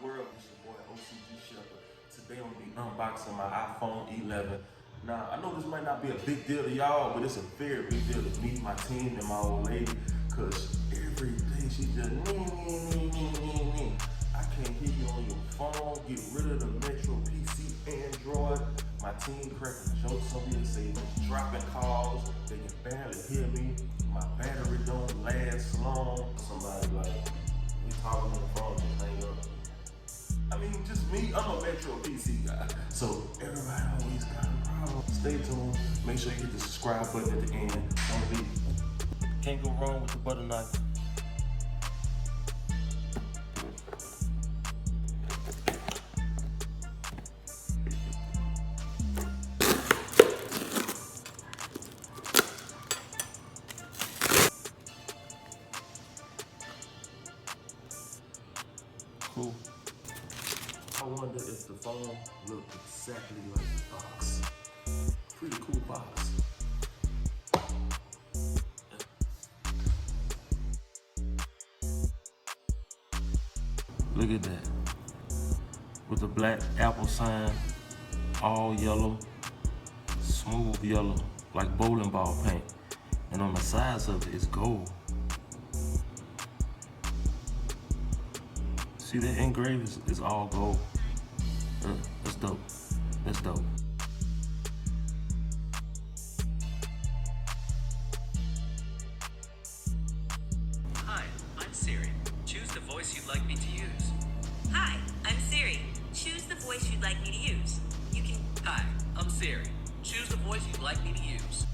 world? It's your boy OCG Sheppard. Today I'm gonna be unboxing my iPhone 11. Now, I know this might not be a big deal to y'all, but it's a very big deal to me, my team, and my old lady, cause every day she just nee. I can't hear you on your phone. Get rid of the Metro PC Android. My team cracking jokes on me and say dropping calls. They can barely hear me. My battery don't last long. Somebody like, we talking on the phone, just hang up. I mean, just me, I'm a Metro PC guy. So everybody always got a problem. Stay tuned. Make sure you hit the subscribe button at the end. Don't leave. Can't go wrong with the butter knife. Cool. I wonder if the phone looked exactly like the box. Pretty cool box. Look at that. With the black Apple sign, all yellow, smooth yellow, like bowling ball paint. And on the sides of it is gold. See, that engraving is all gold. That's dope. That's dope. Hi, I'm Siri. Choose the voice you'd like me to use. Hi, I'm Siri. Choose the voice you'd like me to use. You can... Hi, I'm Siri. Choose the voice you'd like me to use.